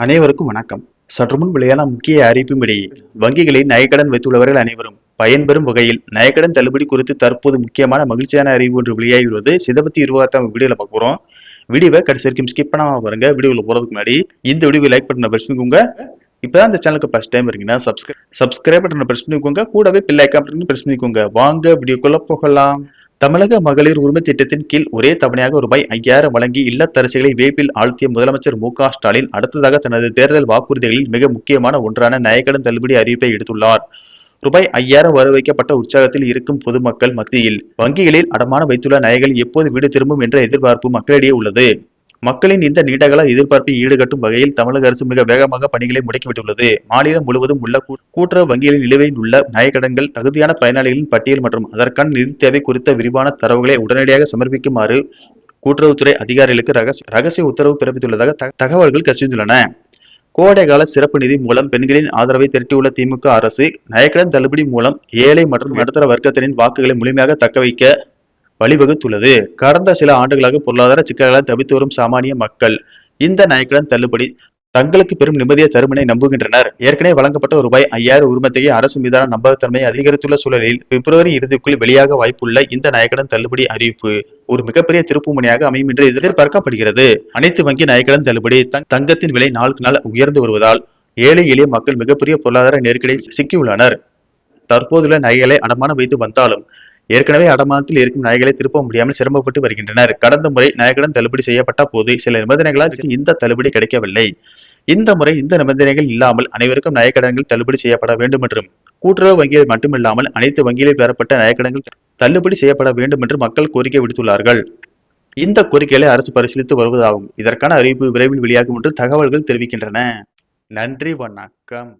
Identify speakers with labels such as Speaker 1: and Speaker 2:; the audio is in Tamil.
Speaker 1: அனைவருக்கும் வணக்கம். சற்று முன் வெளியான முக்கிய அறிவிப்பின்படி வங்கிகளில் நகைக்கடன் வைத்துள்ளவர்கள் அனைவரும் பயன்பெறும் வகையில் நகைக்கடன் தள்ளுபடி குறித்து தற்போது முக்கியமான மகிழ்ச்சியான அறிவு ஒன்று வெளியாகியுள்ளது. இதை பத்தி வீடியோல பார்க்க போறோம். வீடியோவை கடைசி வரைக்கும் ஸ்கிப் பண்ணாம பாருங்க. வீடியோல போறதுக்கு முன்னாடி இந்த வீடியோ லைக் பட்டனை பிரஸ் பண்ணிக்கோங்க. இப்பதான் இந்த சேனலுக்கு ஃபர்ஸ்ட் டைம் இருக்கீங்கன்னா சப்ஸ்கிரைப் பட்டனை பிரஸ் பண்ணிக்கோங்க. கூடவே பெல் ஐகான் பிரஸ் பண்ணிக்கோங்க. வாங்க வீடியோக்குள்ள போகலாம். தமிழக மகளிர் உரிமை திட்டத்தின் கீழ் ஒரே தவணையாக ரூபாய் 5000 வழங்கி இல்லத்தரசிகளை வேப்பில் ஆழ்த்திய முதலமைச்சர் மு.க.ஸ்டாலின் அடுத்ததாக தனது தேர்தல் வாக்குறுதிகளில் மிக முக்கியமான ஒன்றான நகைக்கடன் தள்ளுபடி அறிவிப்பை எடுத்துள்ளார். ரூபாய் 5000 வரவைக்கப்பட்ட உற்சாகத்தில் இருக்கும் பொதுமக்கள் மத்தியில் வங்கிகளில் அடமானம் வைத்துள்ள நகைகள் எப்போது வீடு திரும்பும் என்ற எதிர்பார்ப்பு மக்களிடையே உள்ளது. மக்களின் இந்த நீண்டகால எதிர்பார்ப்பை ஈடுகட்டும் வகையில் தமிழக அரசு மிக வேகமாக பணிகளை முடக்கிவிட்டுள்ளது. மாநிலம் முழுவதும் உள்ள கூட்டுறவு வங்கிகளின் நிலுவையில் உள்ள நகைக்கடன்கள், தகுதியான பயனாளிகளின் பட்டியல் மற்றும் அதற்கான நிதி தேவை குறித்த விரிவான தரவுகளை உடனடியாக சமர்ப்பிக்குமாறு கூட்டுறவுத்துறை அதிகாரிகளுக்கு ரகசிய உத்தரவு பிறப்பித்துள்ளதாக தகவல்கள் கசிந்துள்ளன. கோடைகால சிறப்பு நிதி மூலம் பெண்களின் ஆதரவை திரட்டியுள்ள திமுக அரசு நகைக்கடன் தள்ளுபடி மூலம் ஏழை மற்றும் நடுத்தர வர்க்கத்தினரின் வாக்குகளை முழுமையாக தக்கவைக்க வழிவகுத்துள்ளது. கடந்த சில ஆண்டுகளாக பொருளாதார சிக்கல்களால் தவித்து வரும் சாமானிய மக்கள் இந்த நகைக்கடன் தள்ளுபடி தங்களுக்கு பெரும் நிம்மதியை தரும் என நம்புகின்றனர். ஏற்கனவே வழங்கப்பட்ட ரூபாய் 5000 உரிமத்தையே அரசு மீதான நம்பகத்தன்மை அதிகரித்துள்ள சூழலில் பிப்ரவரி இறுதிக்குள் வெளியாக வாய்ப்புள்ள இந்த நகைக்கடன் தள்ளுபடி அறிவிப்பு ஒரு மிகப்பெரிய திருப்புமுனையாக அமையும் என்று எதிர்பார்க்கப்படுகிறது. அனைத்து வங்கி நகைக்கடன் தள்ளுபடி தங்கத்தின் விலை நாளுக்கு நாள் உயர்ந்து வருவதால் ஏழை எளிய மக்கள் மிகப்பெரிய பொருளாதார நெருக்கடியில் சிக்கியுள்ளனர். தற்போதுள்ள நகைகளை அடமானம் வைத்து வந்தாலும் ஏற்கனவே அடமானத்தில் இருக்கும் நகைகளை திருப்ப முடியாமல் சிரமப்பட்டு வருகின்றனர். கடந்த முறை நகைக்கடன் தள்ளுபடி செய்யப்பட்ட போது சில நிபந்தனைகளால் இந்த தள்ளுபடி கிடைக்கவில்லை. இந்த முறை இந்த நிபந்தனைகள் இல்லாமல் அனைவருக்கும் நகைக்கடன்கள் தள்ளுபடி செய்யப்பட வேண்டும் என்றும் கூட்டுறவு வங்கியில் மட்டுமில்லாமல் அனைத்து வங்கிகளில் பெறப்பட்ட நகைக்கடன்கள் தள்ளுபடி செய்யப்பட வேண்டும் என்று மக்கள் கோரிக்கை விடுத்துள்ளார்கள். இந்த கோரிக்கைகளை அரசு பரிசீலித்து வருவதாகவும் இதற்கான அறிவிப்பு விரைவில் வெளியாகும் என்று தகவல்கள் தெரிவிக்கின்றன. நன்றி, வணக்கம்.